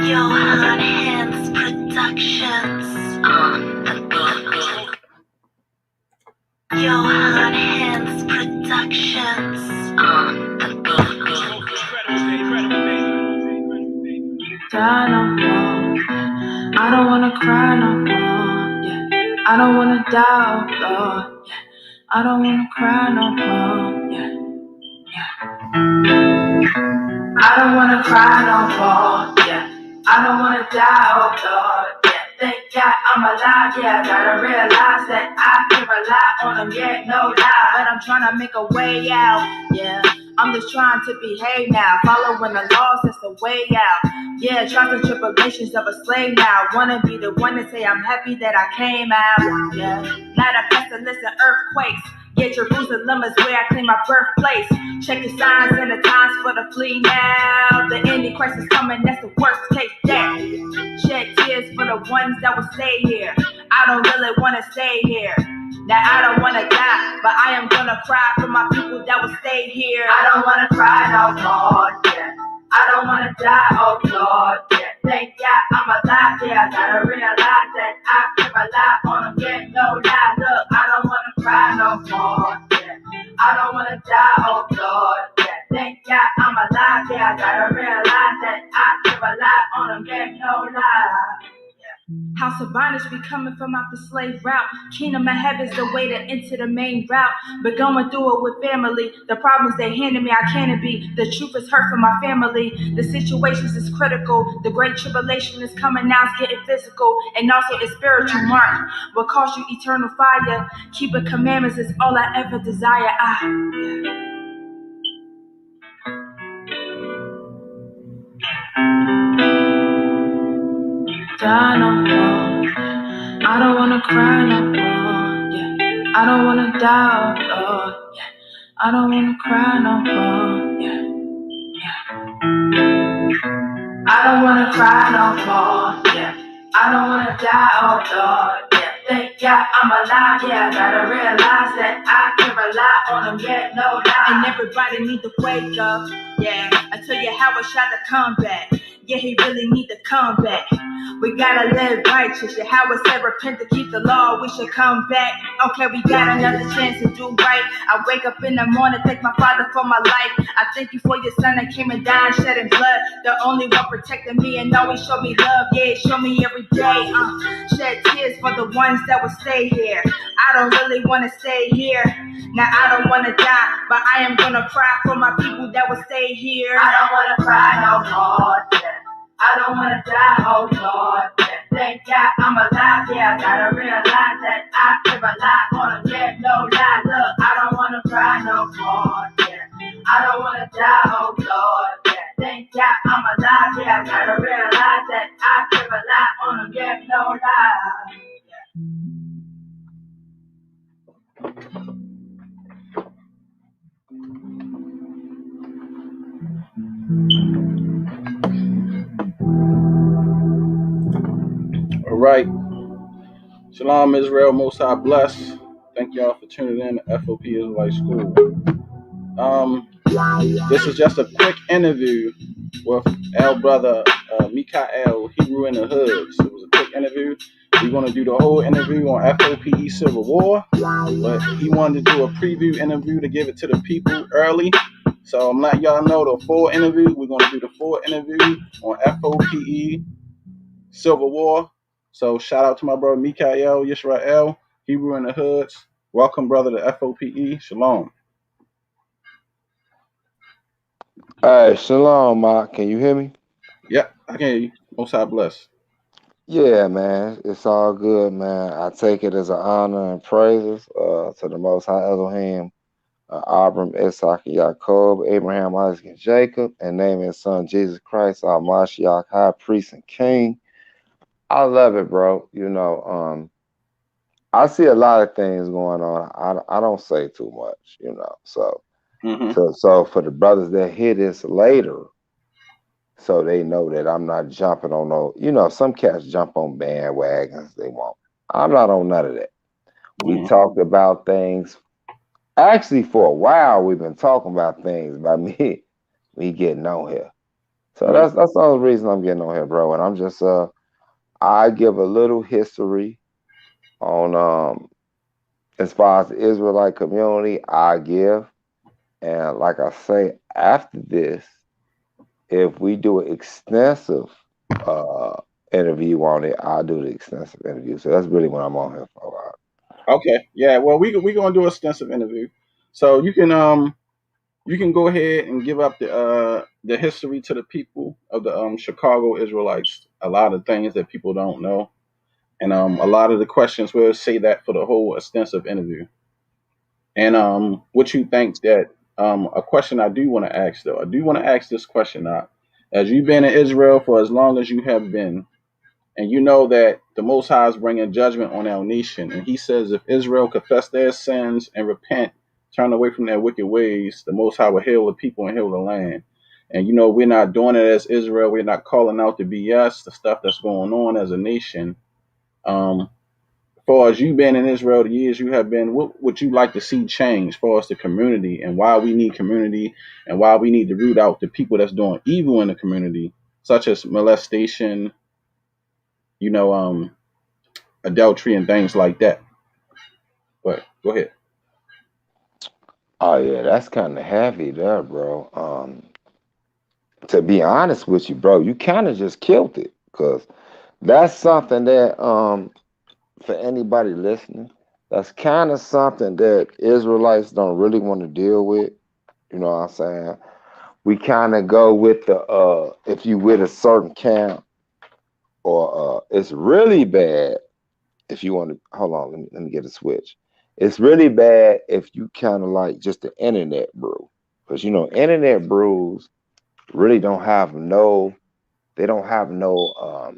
Johan Hands Productions on the beat. Johan Hands Productions on the beat. Die no more. I don't wanna cry no more. Yeah. I don't wanna die, oh Lord. Yeah. I don't wanna cry no more. Yeah. I don't wanna cry no more. Yeah. I don't wanna die, oh Lord. Yeah. Thank God I'm alive. Yeah. I gotta realize that I can rely on Him. Yeah, no lie. But I'm trying to make a way out. Yeah. I'm just trying to behave now, following the laws, that's the way out. Yeah, trials and tribulations of a slave now. Wanna be the one to say I'm happy that I came out. Yeah, not a pestilence and earthquakes. Yeah, Jerusalem is where I claim my birthplace. Check the signs and the times for the flee now. The ending crisis coming, that's the worst case death. Shed tears for the ones that will stay here. I don't really wanna stay here. Now I don't wanna die, but I am gonna cry for my people that will stay here. I don't wanna cry no more, yeah. I don't wanna die, oh Lord, yeah. Thank God I'm alive, yeah. I gotta realize that I can rely on Him, yeah, no lie. Look, I don't wanna cry no more, yeah. I don't wanna die, oh Lord, yeah. Thank God I'm alive, yeah. I gotta realize that I can rely on Him, yeah, no lie. House of bondage be coming from out the slave route. Kingdom of heaven's the way to enter the main route. But going through it with family, the problems they handed me, I can't be. The truth is hurt for my family. The situations is critical. The great tribulation is coming now, it's getting physical. And also it's spiritual mark. What cost you eternal fire? Keeping commandments is all I ever desire. Die no more. I don't wanna cry no more. Yeah. I don't wanna die, oh Lord. Yeah. I don't wanna cry no more. Yeah. I don't wanna cry no more. Yeah. I don't wanna die, oh Lord. Yeah. Thank God I'm alive. Yeah. I gotta realize that I can rely on Him. Yeah, no lie. And everybody need to wake up. Yeah. I tell you how I shot to come back. Yeah, he really need to come back. We gotta live righteous. Yeah, how it said repent to keep the law, we should come back. Okay, we got another chance to do right. I wake up in the morning, thank my Father for my life. I thank you for your son that came and died, shedding blood. The only one protecting me and always show me love. Yeah, show me every day. Shed tears for the ones that will stay here. I don't really wanna stay here. Now I don't wanna die, but I am gonna cry for my people that will stay here. I don't wanna cry no more. Yeah. I don't wanna die, oh Lord. Yeah. Thank God I'm alive, yeah. I gotta realize that I can rely on Him, yeah, no lie. Look, I don't wanna cry no more, yeah. I don't wanna die, oh Lord, yeah. Thank God I'm alive, yeah. I gotta realize that I can rely on Him, yeah, no lie. All right. Shalom, Israel. Most High bless. Thank y'all for tuning in to F.O.P. Israelite School. This is just a quick interview with our brother Mikhail, Hebrew in the Hood. So it was a quick interview. We're going to do the whole interview on F.O.P.E. Civil War, but he wanted to do a preview interview to give it to the people early. So I'm letting y'all know the full interview. We're going to do the full interview on F.O.P.E. Civil War. So shout out to my brother Mikhail, Yisrael, Hebrew in the Hoods. Welcome, brother, to F.O.P.E. Shalom. Hey, shalom, Mark. Can you hear me? Yeah, I can hear you. Most High bless. Yeah, man. It's all good, man. I take it as an honor and praises to the Most High Elohim, Abram, Isaac, Jacob, Abraham, Isaac, and Jacob, and name His Son Jesus Christ, Ha Mashayach, High Priest and King. I love it, bro. You know, I see a lot of things going on. I don't say too much, you know. So for the brothers that hear this later, so they know that I'm not jumping on no, you know, some cats jump on bandwagons they won't. I'm not on none of that. We talked about things. Actually, for a while, we've been talking about things by me getting on here So that's the only reason I'm getting on here, bro. And I'm just I give a little history on as far as the Israelite community, I give. And like I say, after this, if we do an extensive uh interview on it, I'll do the extensive interview. So that's really what I'm on here for. Okay. Yeah. Well, we gonna do a extensive interview, so you can go ahead and give up the history to the people of the Chicago Israelites. A lot of things that people don't know, and a lot of the questions we'll say that for the whole extensive interview. And what you think that a question I do want to ask though, I do want to ask this question now. As you've been in Israel for as long as you have been, and you know that the Most High is bringing judgment on our nation. And he says if Israel confess their sins and repent, turn away from their wicked ways, the Most High will heal the people and heal the land. And you know, we're not doing it as Israel. We're not calling out the BS, the stuff that's going on as a nation. As far as you been in Israel, the years you have been, what would you like to see change as far as the community and why we need community and why we need to root out the people that's doing evil in the community, such as molestation, you know, adultery and things like that. But go ahead. Oh yeah, that's kind of heavy there, bro. To be honest with you, bro, you kind of just killed it because that's something that for anybody listening, that's kind of something that Israelites don't really want to deal with. You know what I'm saying? We kind of go with the if you with a certain camp or it's really bad if you want to hold on, let me get a switch. It's really bad if you kind of like just the internet brew. Because you know, internet brews really don't have no they don't have no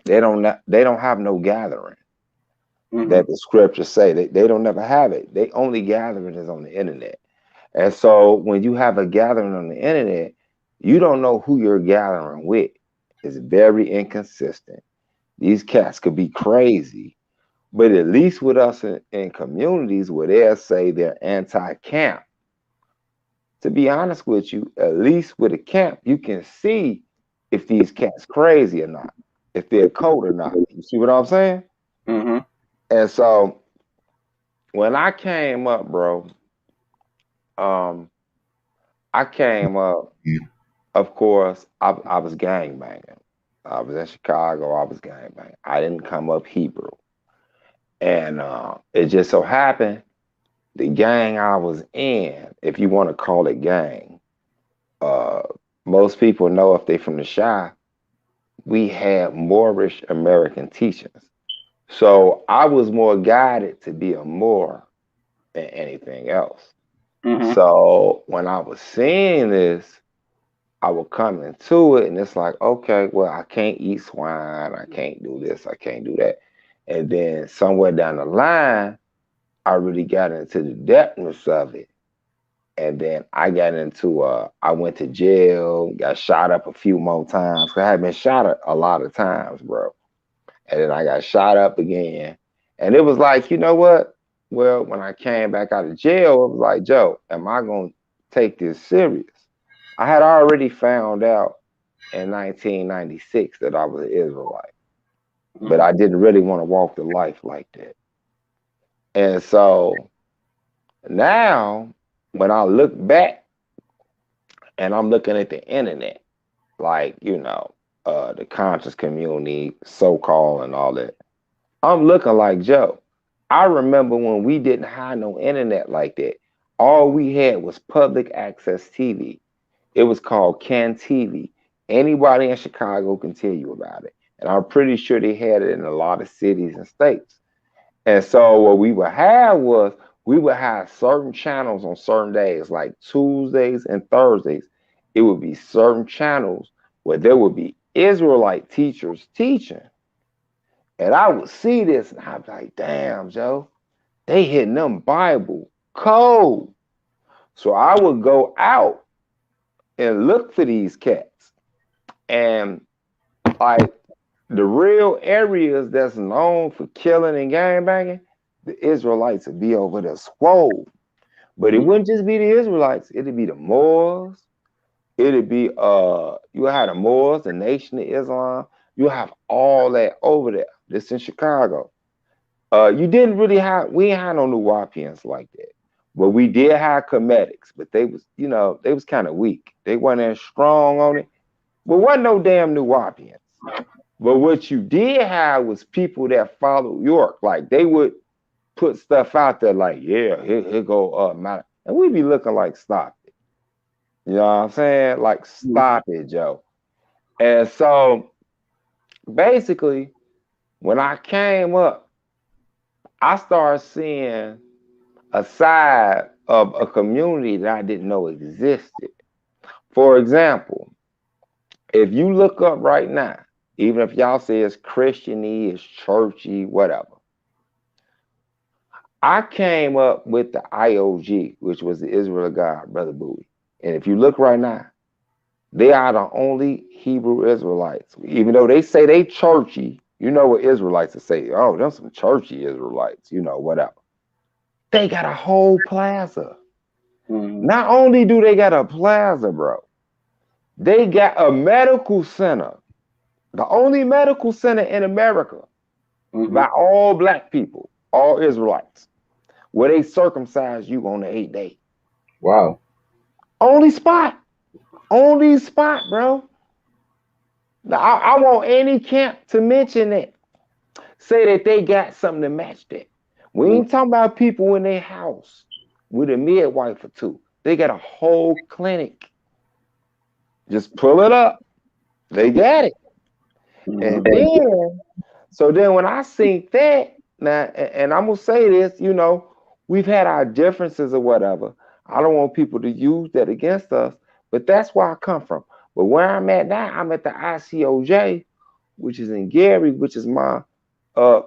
they don't have no gathering Mm-hmm. that the scriptures say. They don't never have it. They only gathering is on the internet. And so when you have a gathering on the internet, you don't know who you're gathering with. It's very inconsistent. These cats could be crazy, but at least with us in communities where they'll say they're anti-camp, to be honest with you, at least with a camp, you can see if these cats crazy or not, if they're cold or not. You see what I'm saying? Mm-hmm. And so when I came up, bro, um, I came up, of course, I was gang banging. I was in Chicago, I was gang banging. I didn't come up Hebrew. And it just so happened the gang I was in, if you want to call it gang, uh, most people know if they from the Shy, we had Moorish American teachings. So I was more guided to be a Moor than anything else. Mm-hmm. So when I was seeing this, I would come into it and it's like, okay, well, I can't eat swine, I can't do this, I can't do that. And then somewhere down the line, I really got into the depthness of it. And then I got into I went to jail, got shot up a few more times. 'Cause I had been shot a lot of times, bro. And then I got shot up again. And it was like, you know what? Well, when I came back out of jail, it was like, Joe, am I gonna take this serious? I had already found out in 1996 that I was an Israelite, but Mm-hmm. I didn't really want to walk the life like that. And so now when I look back and I'm looking at the internet, like, you know, the conscious community, so called, and all that. I'm looking like Joe. I remember when we didn't have no internet like that. All we had was public access TV. It was called Can TV. Anybody in Chicago can tell you about it. And I'm pretty sure they had it in a lot of cities and states. And so what we would have was we would have certain channels on certain days, like Tuesdays and Thursdays. It would be certain channels where there would be Israelite teachers teaching. And I would see this and I'd be like, damn, Joe, they hitting them Bible cold. So I would go out and look for these cats. And like the real areas that's known for killing and gangbanging, the Israelites would be over there swole. But it Mm-hmm. wouldn't just be the Israelites, it'd be the Moors, It'd be you have the Moors, the Nation of Islam. You have all that over there. This in Chicago. You didn't really have we ain't had no New Wapians like that. But we did have comedics, but they was, they was kind of weak. They weren't as strong on it. But wasn't no damn New Wapians. But what you did have was people that follow York. Like they would put stuff out there like, yeah, here go Mal-" and we be looking like stop it. You know what I'm saying? Like stop it, Joe. And so basically, when I came up, I started seeing a side of a community that I didn't know existed. For example, if you look up right now, even if y'all say it's Christiany, it's churchy, whatever, I came up with the IOG, which was the Israel of God, Brother Bowie. And if you look right now, they are the only Hebrew Israelites. Even though they say they churchy, you know what Israelites will say, oh, them some churchy Israelites, whatever. They got a whole plaza. Mm-hmm. Not only do they got a plaza, bro, they got a medical center. The only medical center in America Mm-hmm. by all black people, all Israelites, where they circumcise you on the 8th day. Wow. Only spot. Only spot, bro. Now, I want any camp to mention it. Say that they got something to match that. We Mm-hmm. ain't talking about people in their house with a midwife or two. They got a whole clinic. Just pull it up. They got it. And then, so then when I seen that, now, and I'm gonna say this, we've had our differences or whatever. I don't want people to use that against us, but that's where I come from. But where I'm at now, I'm at the ICOJ, which is in Gary, which is my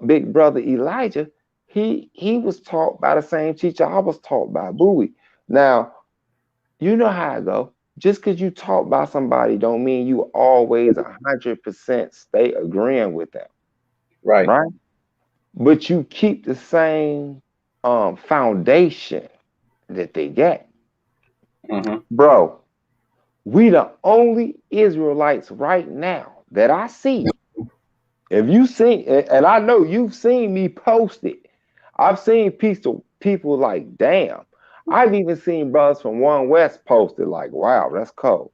big brother Elijah. He was taught by the same teacher I was taught by, Bowie. Now, you know how I go. Just because you talk by somebody don't mean you always 100% stay agreeing with them, Right. right? But you keep the same foundation that they get. Mm-hmm. Bro, we the only Israelites right now that I see. If you see, and I know you've seen me post it, I've seen people like, damn. I've even seen brothers from One West post it like, wow, that's cold.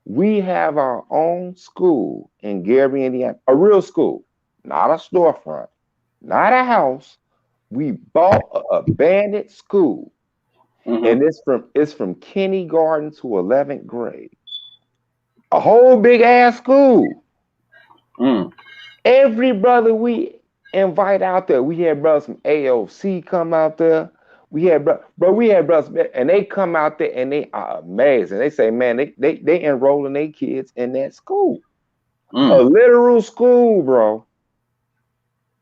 We have our own school in Gary, Indiana, a real school, not a storefront, not a house. We bought an abandoned school, Mm-hmm. and it's from kindergarten to 11th grade. A whole big ass school. Mm. Every brother we invite out there, we had brothers from AOC come out there. We had brothers, and they come out there and they are amazing. They say, man, they enrolling their kids in that school, a Mm. literal school, bro.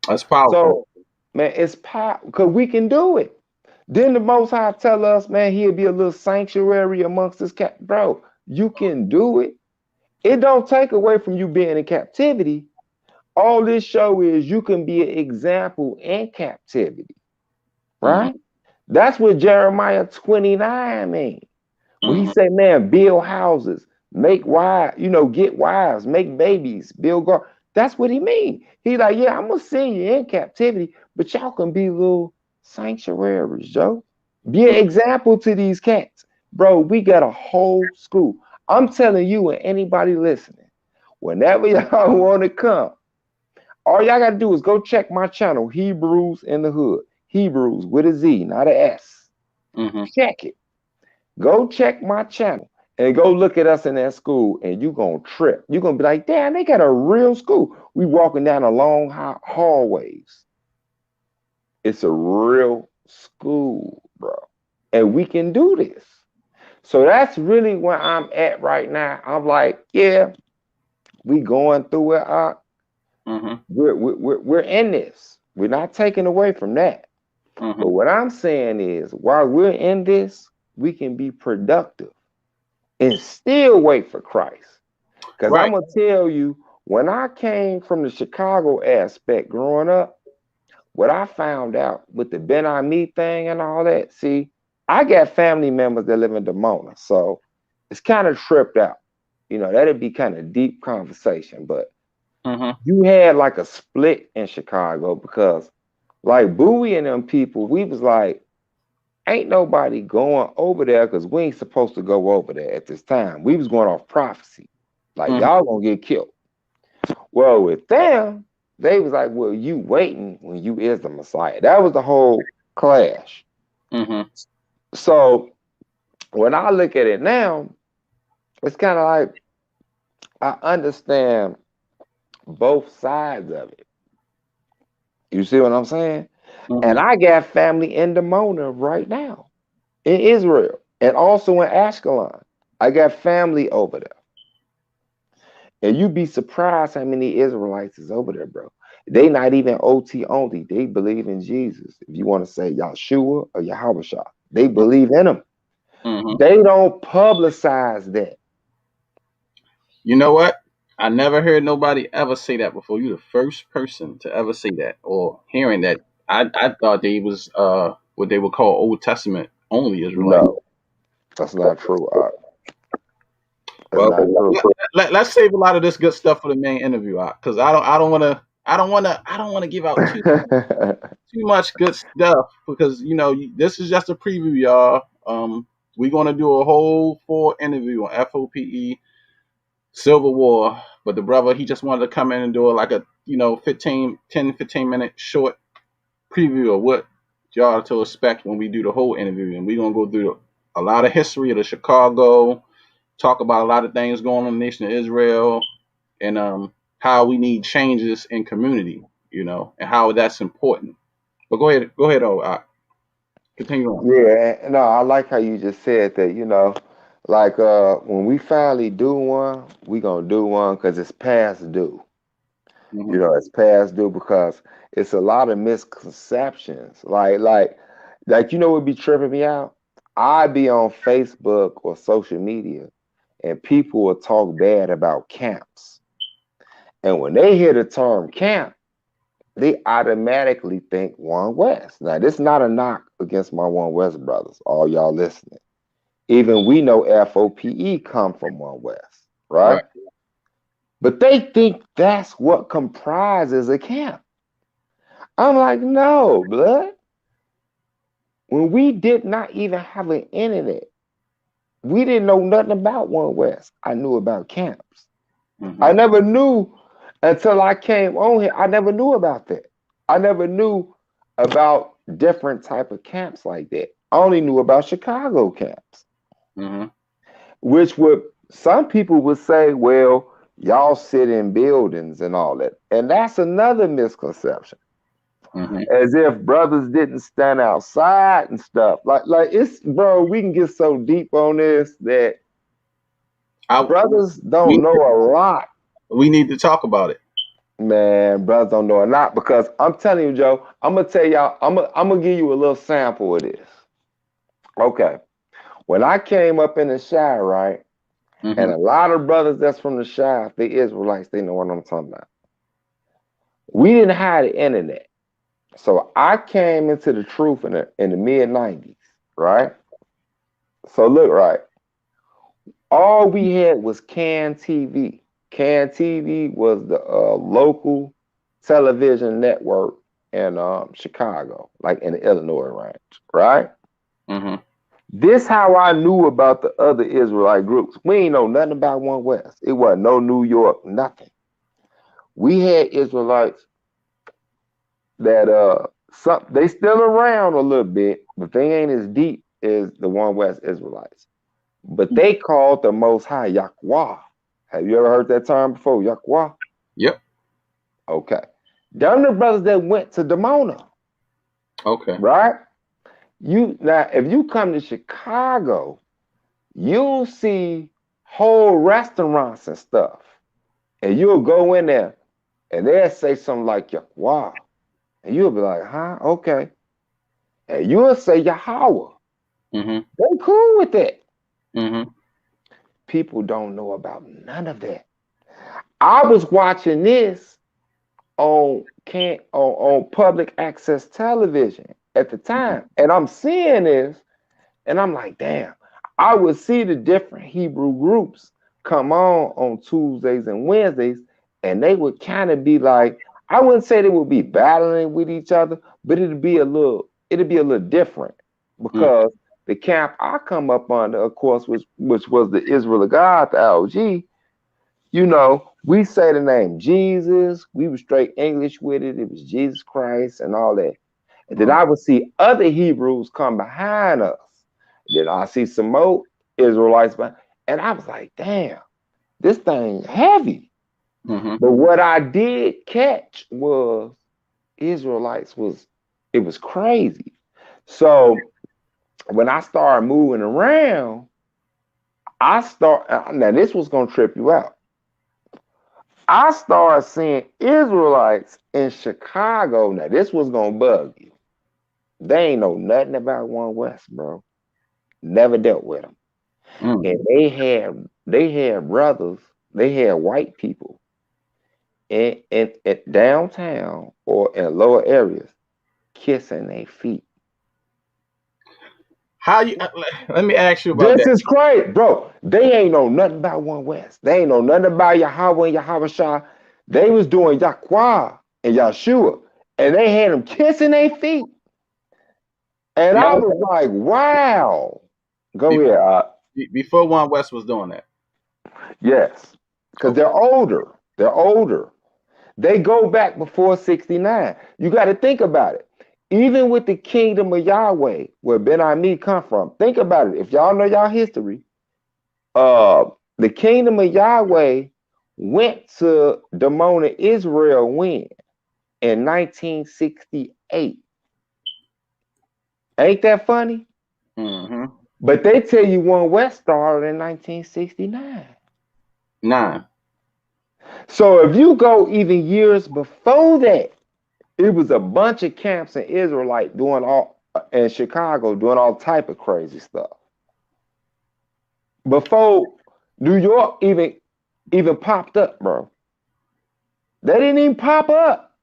That's powerful. So, man, it's power because we can do it. Then the Most High tell us, man, he'll be a little sanctuary amongst this cat, bro. You can do it. It don't take away from you being in captivity. All this show is you can be an example in captivity, Mm-hmm. right? That's what Jeremiah 29 means. When he Mm-hmm. say, man, build houses, make wives, get wives, make babies, build gar. That's what he mean. He like, yeah, I'm gonna send you in captivity, but y'all can be little sanctuaries, Joe. Be an example to these cats. Bro, we got a whole school. I'm telling you and anybody listening, whenever y'all want to come, all y'all gotta do is go check my channel, Hebrews in the Hood. Hebrews with a Z, not a S. Mm-hmm. Check it. Go check my channel and go look at us in that school, and you gonna trip. You're gonna be like, damn, they got a real school. We walking down the long hallways. It's a real school, bro. And we can do this. So that's really where I'm at right now. I'm like, yeah, we going through it. Mm-hmm. We're in this. We're not taking away from that. Mm-hmm. But what I'm saying is, while we're in this, we can be productive and still wait for Christ. Because Right. I'm going to tell you, when I came from the Chicago aspect growing up, what I found out with the Ben I Me thing and all that, see, I got family members that live in Demona. So it's kind of tripped out. You know, that'd be kind of deep conversation, but you had like a split in Chicago because like Bowie and them people, we was like, ain't nobody going over there because we ain't supposed to go over there at this time. We was going off prophecy. Like y'all gonna get killed. Well, with them, they was like, well, you waiting when you is the Messiah. That was the whole clash. So when I look at it now, it's kind of like I understand both sides of it. You see what I'm saying? And I got family in Dimona right now in Israel and also in Ashkelon. I got family over there. And you'd be surprised how many Israelites is over there, bro. They not even OT only. They believe in Jesus. If you want to say Yahshua or Yahawashi, they believe in him. They don't publicize that. You know what? I never heard nobody ever say that before. You the first person to ever say that or hearing that. I thought they was what they would call Old Testament only Israelites. No, that's not true. That's Well, not true. let's save a lot of this good stuff for the main interview, because I don't want to give out too much good stuff because this is just a preview, y'all. We're gonna do a whole full interview on F.O.P.E. Civil War, but the brother he just wanted to come in and do like a 15 minute short preview of what y'all to expect when we do the whole interview, and we're gonna go through a lot of history of the Chicago, talk about a lot of things going on in the nation of Israel, and how we need changes in community, and how that's important. But go ahead, continue on. Yeah, no, I like how you just said that, like when we finally do one, we gonna do one because it's past due. It's past due because it's a lot of misconceptions. Like what be tripping me out? I be on Facebook or social media and people will talk bad about camps. And when they hear the term camp, they automatically think One West. Now, this is not a knock against my One West brothers, all y'all listening. Even we know F.O.P.E. come from One West, right? But they think that's what comprises a camp. I'm like, no, blood. When we did not even have an internet, we didn't know nothing about One West. I knew about camps. I never knew until I came on here. I never knew about that. I never knew about different type of camps like that. I only knew about Chicago camps, which some people would say, well, y'all sit in buildings and all that. And that's another misconception. As if brothers didn't stand outside and stuff. Like it's, bro, we can get so deep on this that brothers don't know a lot. We need to talk about it. Man, brothers don't know a lot because I'm telling you, Joe, I'm gonna tell y'all, I'm gonna give you a little sample of this. Okay. When I came up in the Shy, right? And a lot of brothers that's from the Shy, they Israelites, they know what I'm talking about. We didn't have the internet. So I came into the truth in the mid-90s, right? So look, right? All we had was CAN TV. CAN TV was the local television network in Chicago, like in the Illinois range, right? This how I knew about the other Israelite groups. We ain't know nothing about One West. It wasn't no New York, nothing. We had Israelites that they still around a little bit, but they ain't as deep as the One West Israelites. But they called the Most High Yahweh. Have you ever heard that term before, Yahweh? Yep. Okay. Them the brothers that went to Dimona. Okay. Right? Now, if you come to Chicago, you'll see whole restaurants and stuff. And you'll go in there and they'll say something like Yahweh. And you'll be like, huh? Okay. And you'll say Yahweh. They cool with that. People don't know about none of that. I was watching this on public access television at the time. And I'm seeing this and I'm like, damn, I would see the different Hebrew groups come on Tuesdays and Wednesdays, and they would kind of be like, I wouldn't say they would be battling with each other, but it'd be a little different because the camp I come up under, of course, which was the Israel of God, the LG. You know, we say the name Jesus. We were straight English with it. It was Jesus Christ and all that. And then I would see other Hebrews come behind us. Then I see some more Israelites behind, and I was like, damn, this thing heavy. But what I did catch was Israelites it was crazy. So when I started moving around, now this was gonna trip you out. I started seeing Israelites in Chicago. Now this was gonna bug you. They ain't know nothing about One West, bro. Never dealt with them. And they had brothers, they had white people in downtown or in lower areas kissing their feet. How you? Let me ask you about This that. is crazy, bro. They ain't know nothing about One West. They ain't know nothing about Yahweh and Yahawashi. They was doing Yahweh and Yahshua, and they had them kissing their feet. And I was like, wow. Go ahead. Before One West was doing that. Yes, because they're older. They're older. They go back before 69. You got to think about it. Even with the kingdom of Yahweh, where Ben Ami come from, think about it. If y'all know y'all history, the kingdom of Yahweh went to Demona Israel when? In 1968. Ain't that funny? But they tell you One West started in 1969. 9. So if you go even years before that, it was a bunch of camps in Israelite in Chicago doing all type of crazy stuff. Before New York even popped up, bro. They didn't even pop up.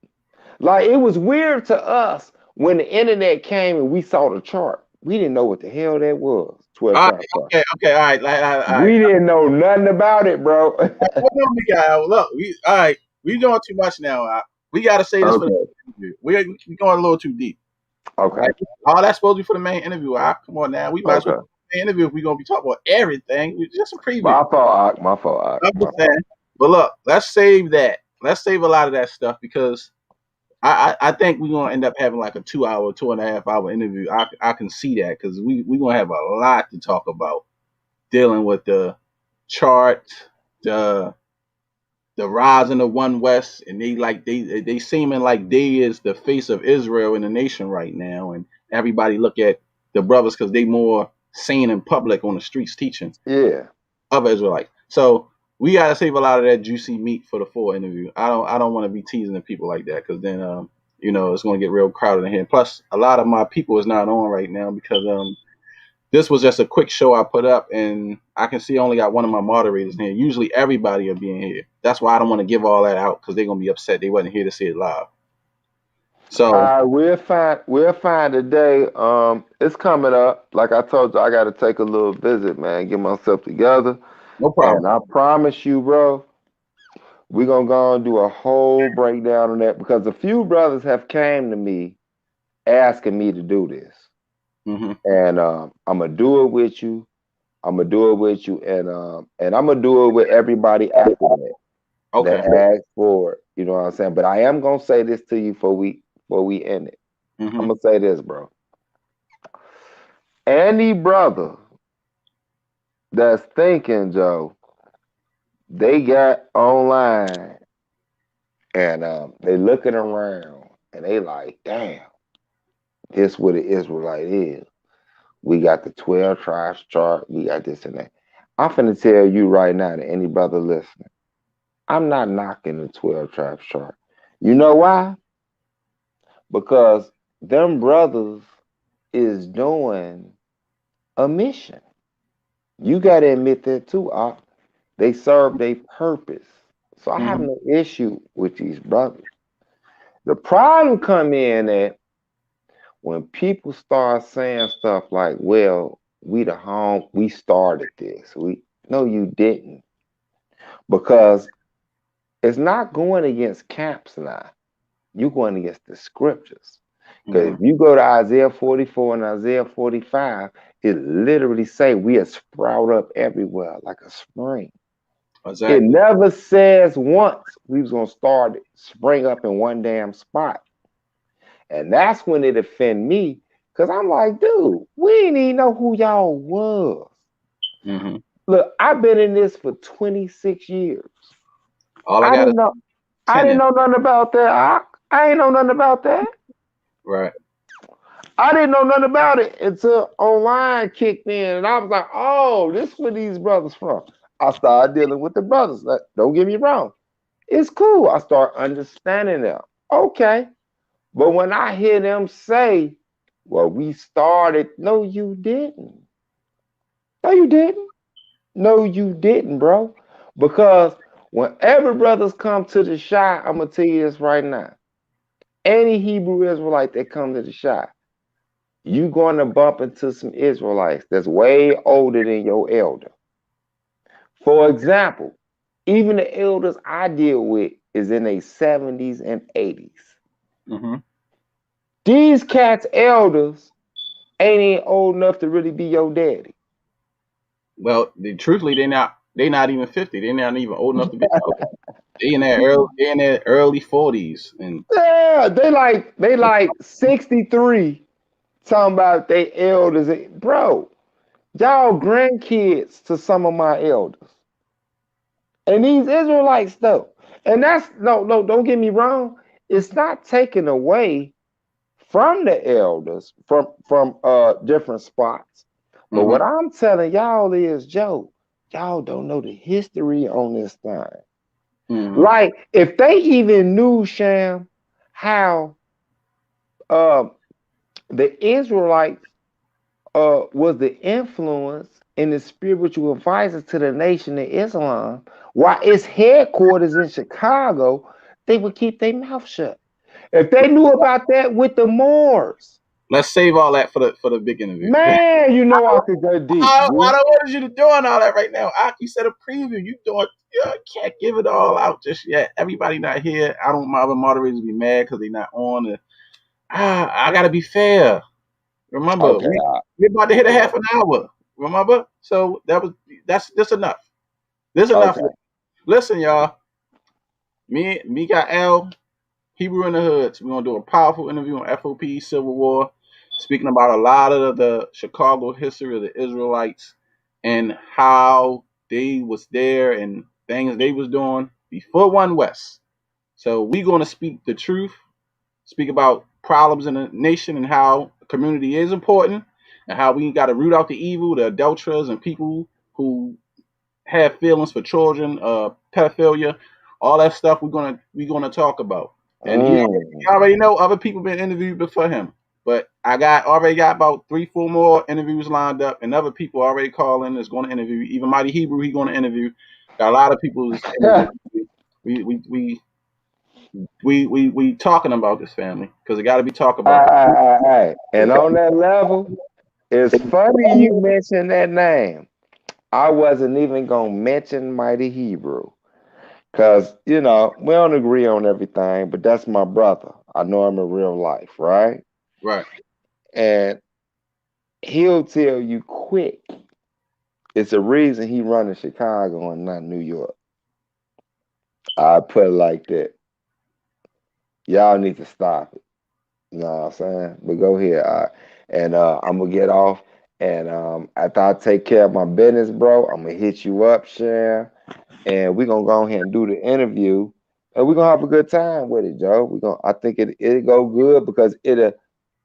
Like it was weird to us when the internet came and we saw the chart. We didn't know what the hell that was. 12 chart chart. Okay, all right. We didn't know nothing about it, bro. Mikhail, look, all right, we doing too much now. We got to say this for the interview. We're going a little too deep. Okay. Right? All that's supposed to be for the main interview. Come on now. We might as well do the main interview if we're going to be talking about everything. Just a preview. My fault. I'm just saying. But look, let's save that. Let's save a lot of that stuff because I think we're going to end up having like a 2 hour, 2.5 hour interview. I can see that because we're going to have a lot to talk about dealing with the chart, the rise in the One West, and they seeming like they is the face of Israel in the nation right now, and everybody look at the brothers because they more seen in public on the streets teaching of Israelites. So we gotta save a lot of that juicy meat for the full interview. I don't want to be teasing the people like that because then it's gonna get real crowded in here. Plus, a lot of my people is not on right now because this was just a quick show I put up, and I can see I only got one of my moderators in here. Usually everybody will be in here. That's why I don't want to give all that out because they're gonna be upset they wasn't here to see it live. So we'll find a day. It's coming up. Like I told you, I got to take a little visit, man. Get myself together. no problem. And I promise you, bro, we're gonna go and do a whole breakdown on that because a few brothers have came to me asking me to do this. And I'm gonna do it with you. And I'm gonna do it with everybody after that. That asked for it. You know what I'm saying? But I am gonna say this to you before we end it. I'm gonna say this, bro. Any brother that's thinking, Joe, they got online and they looking around and they like, damn, this what an Israelite is. We got the 12 tribes chart. We got this and that. I'm finna tell you right now to any brother listening, I'm not knocking the 12 tribes chart. You know why? Because them brothers is doing a mission. You got to admit that too. They serve their purpose. So I have no issue with these brothers. The problem come in that when people start saying stuff like, well, we started this. No, you didn't. Because it's not going against camps now. You're going against the scriptures. Because if you go to Isaiah 44 and Isaiah 45, it literally say we are sprout up everywhere like a spring. Exactly. It never says once we was gonna start it, spring up in one damn spot. And that's when it offend me. Cause I'm like, dude, we didn't even know who y'all was. Mm-hmm. Look, I've been in this for 26 years. All I I got is didn't know I didn't tenant. know nothing about that. I ain't know nothing about that. Right. I didn't know nothing about it until online kicked in, and I was like, "Oh, this where these brothers from." I started dealing with the brothers. Don't get me wrong, it's cool. I start understanding them. Okay, but when I hear them say, "Well, we started," no, you didn't. No, you didn't. No, you didn't, bro. Because whenever brothers come to the shot, I'm gonna tell you this right now. Any Hebrew Israelite that comes to the shot, you going to bump into some Israelites that's way older than your elder. For example, even the elders I deal with is in their 70s and 80s. Mm-hmm. These cats' elders ain't old enough to really be your daddy. Well, truthfully, they not even 50. They're not even old enough to be talking. They in their early 40s, and Yeah, they like 63 talking about they elders. Bro, y'all grandkids to some of my elders. And these Israelites though. And that's no, don't get me wrong. It's not taken away from the elders from different spots. But mm-hmm. what I'm telling y'all is, Joe, y'all don't know the history on this thing. Mm-hmm. Like if they even knew, Sham, how uh, the Israelites was the influence in the spiritual advisor to the nation of Islam, while its headquarters in Chicago, they would keep their mouth shut. If they knew about that with the Moors, Let's save all that for the big interview. man, you know I could go deep. I don't want you to doing all that right now. You said a preview. You can't give it all out just yet. Everybody not here. I don't my other moderators be mad because they not on. I gotta be fair. Remember, Okay, we about to hit a half an hour. Remember, so that's enough. This enough. okay. Listen, y'all. Mikhail, Hebrew in the Hoods. We're gonna do a powerful interview on F.O.P.E. Civil War, speaking about a lot of the Chicago history of the Israelites and how they was there and things they was doing before One West. So we're gonna speak the truth, speak about problems in the nation and how community is important and how we got to root out the evil, the adulterers and people who have feelings for children, pedophilia, all that stuff we're gonna talk about. And he already know other people been interviewed before him. But I already got about 3-4 more interviews lined up, and other people already calling is going to interview. Even Mighty Hebrew, he going to interview. Got a lot of people's interviews. We talking about this family because it got to be talked about. Hey. And on that level, it's funny you mentioned that name. I wasn't even gonna mention Mighty Hebrew. Cause, we don't agree on everything, but that's my brother. I know him in real life, right? Right. And he'll tell you quick. It's a reason he running Chicago and not New York. I put it like that. Y'all need to stop it. You know what I'm saying? But go ahead. And I'm gonna get off. And after I take care of my business, bro, I'm gonna hit you up, Sharon, and we're gonna go ahead and do the interview. And we're gonna have a good time with it, Joe. I think it'll go good because it'll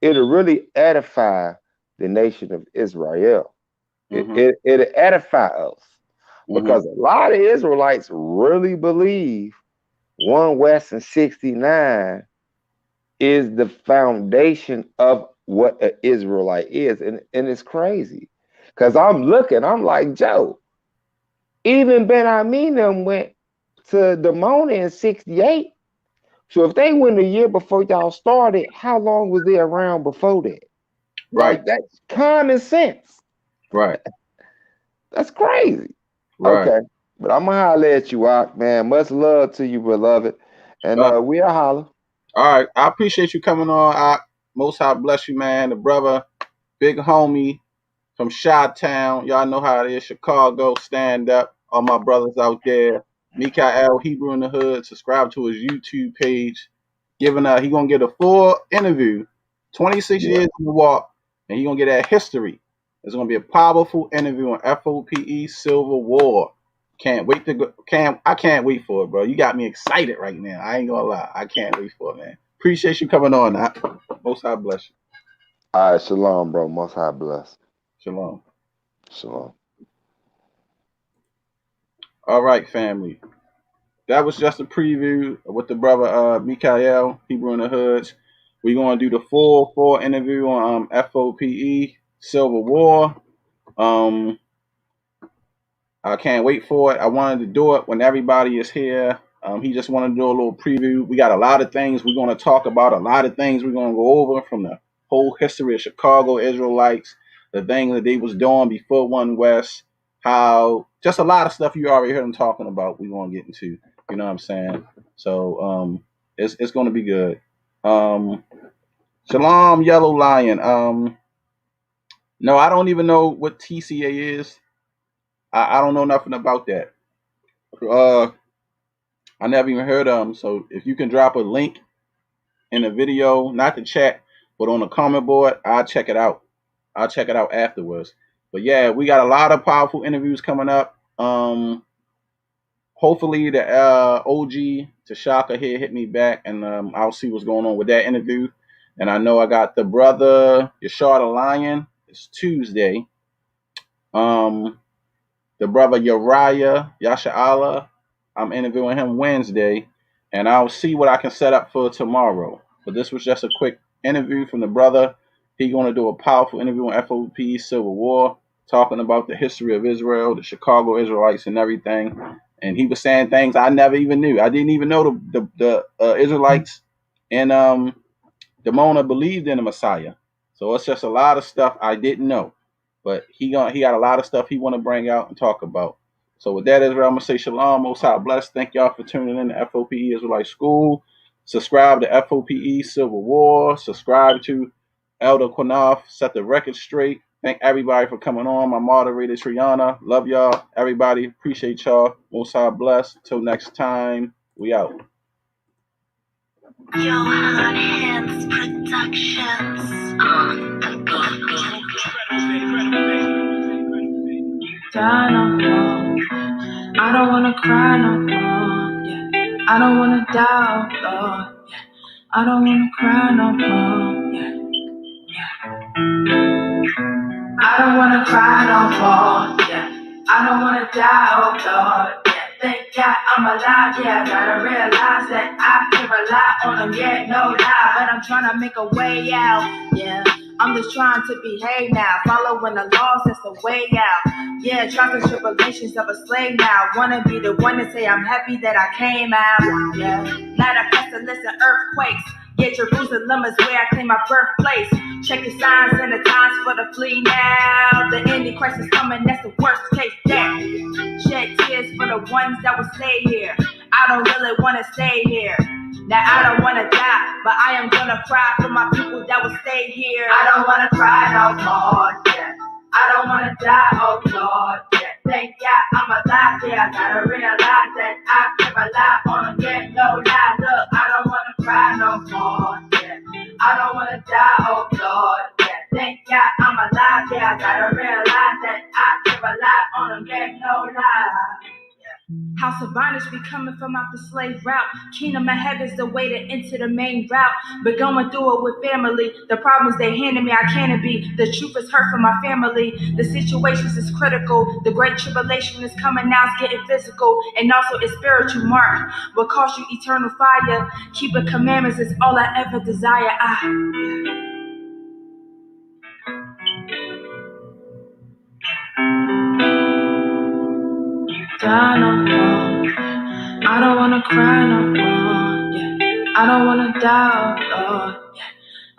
really edify the nation of Israel. Mm-hmm. It'll edify us. Mm-hmm. Because a lot of Israelites really believe One West and 69 is the foundation of what an Israelite is. And it's crazy. Because I'm like, Joe, even Ben Aminim went to Demona in 68. So if they went a year before y'all started, how long was they around before that? Right. Like, that's common sense. Right. That's crazy. Right. Okay. But I'm gonna holler at you, Ock, man. Much love to you, beloved. And we'll holler. All right. I appreciate you coming on. Most High bless you, man. The brother, big homie from Chi-Town. Y'all know how it is. Chicago, stand up. All my brothers out there. Mikhail, Hebrew in the Hood. Subscribe to his YouTube page. He gonna get a full interview. 26 Yeah. years in the walk, and he gonna get that history. It's gonna be a powerful interview on F.O.P.E. Civil War. Can't wait to go. I can't wait for it, bro. You got me excited right now. I ain't gonna lie. I can't wait for it, man. Appreciate you coming on. Most High bless you. All right, shalom, bro. Most High bless. Shalom. Shalom. All right, family. That was just a preview with the brother Mikhail, Hebrew in the Hoods. We're gonna do the full interview on F.O.P.E. Civil War. Um, I can't wait for it. I wanted to do it when everybody is here. He just wanted to do a little preview. We got a lot of things we're going to talk about, a lot of things we're going to go over from the whole history of Chicago Israelites, the things that they was doing before One West, how just a lot of stuff you already heard them talking about. We're going to get into, you know what I'm saying? So it's going to be good. Shalom, Yellow Lion. No, I don't even know what TCA is. I don't know nothing about that. I never even heard of them. So if you can drop a link in the video, not the chat, but on the comment board, I'll check it out. I'll check it out afterwards. But yeah, we got a lot of powerful interviews coming up. Hopefully the OG Tashaka here hit me back, and I'll see what's going on with that interview. And I know I got the brother Yashar the Lion. It's Tuesday. The brother Uriah Yasha'Allah, I'm interviewing him Wednesday, and I'll see what I can set up for tomorrow. But this was just a quick interview from the brother. He's going to do a powerful interview on FOP Civil War, talking about the history of Israel, the Chicago Israelites, and everything. And he was saying things I never even knew. I didn't even know the Israelites and Demona believed in the Messiah. So it's just a lot of stuff I didn't know. But he got a lot of stuff he want to bring out and talk about. So with that, Israel, I'm gonna say shalom, most high bless. Thank y'all for tuning in to FOPE Israelite School. Subscribe to FOPE Civil War. Subscribe to Elder Qanath. Set the record straight. Thank everybody for coming on. My moderator Triana. Love y'all. Everybody. Appreciate y'all. Most high bless. Till next time. We out. Yo Hot Hands Productions on the beat. I don't wanna cry no more, yeah. I don't wanna die, oh Lord, yeah. I don't wanna cry no more, yeah, yeah. I don't wanna cry no more, yeah. I don't wanna die, oh Lord, yeah. Thank God I'm alive, yeah. I gotta realize that I can rely on him, yeah, no lie. But I'm trying to make a way out, yeah. I'm just trying to behave now, following the laws, that's the way out. Yeah, trials and tribulations of a slave now. Wanna be the one to say I'm happy that I came out. Yeah, not a pestilence and earthquakes. Yeah, Jerusalem is where I claim my birthplace. Check the signs and the times for the flee now. The ending crisis coming, that's the worst case. Yeah, shed tears for the ones that will stay here. I don't really wanna stay here. Now I don't wanna die, but I am gonna cry for my people that will stay here. I don't wanna cry no more, yeah. I don't wanna die, oh Lord, yeah. Thank God I'm alive, yeah. I gotta realize that I can rely on him, yeah, no lie. Look, I don't wanna cry no more, yeah. I don't wanna die, oh Lord, yeah. Thank God I'm alive, yeah. I gotta realize that I can rely on him, yeah, no lie. House of bondage be coming from out the slave route. Kingdom of heaven's the way to enter the main route. But going through it with family. The problems they handed me, I can't be. The truth is hurt for my family. The situations is critical. The great tribulation is coming now, it's getting physical. And also it's spiritual mark. Will cost you eternal fire. Keeping commandments is all I ever desire. I don't wanna cry no more, yeah. I don't wanna die, oh Lord, yeah.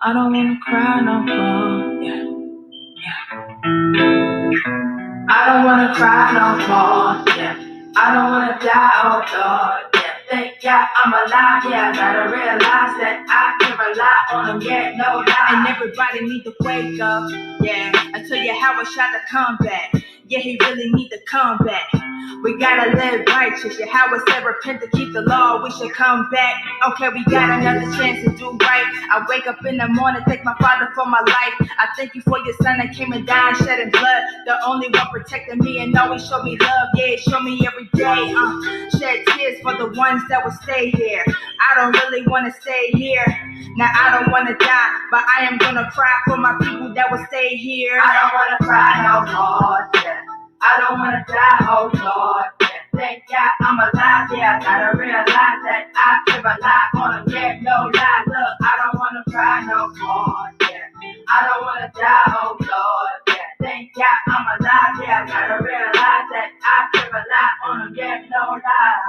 I don't wanna cry no more, yeah, yeah. I don't wanna cry no more, yeah. I don't wanna die, oh Lord, yeah. Thank God I'm alive, yeah. I gotta realize that I can rely on him, yeah, no lie. And everybody need to wake up, yeah. I tell you how I shot to come back. Yeah, he really need to come back. We gotta live righteous. Yeah, how I said repent to keep the law. We should come back. Okay, we got another chance to do right. I wake up in the morning, thank my Father for my life. I thank you for your son that came and died, shedding blood. The only one protecting me and always show me love. Yeah, show me every day. Shed tears for the ones that will stay here. I don't really wanna stay here. Now I don't wanna die, but I am gonna cry for my people that will stay here. I don't wanna cry no more, yeah. I don't wanna die, oh Lord, yeah. Thank God I'm alive, yeah. I gotta realize that I can rely on him, yeah, no lie. Look, I don't wanna cry no more, yeah. I don't wanna die, oh Lord, yeah. Thank God I'm alive, yeah. I gotta realize that I can rely on him, yeah, no lie.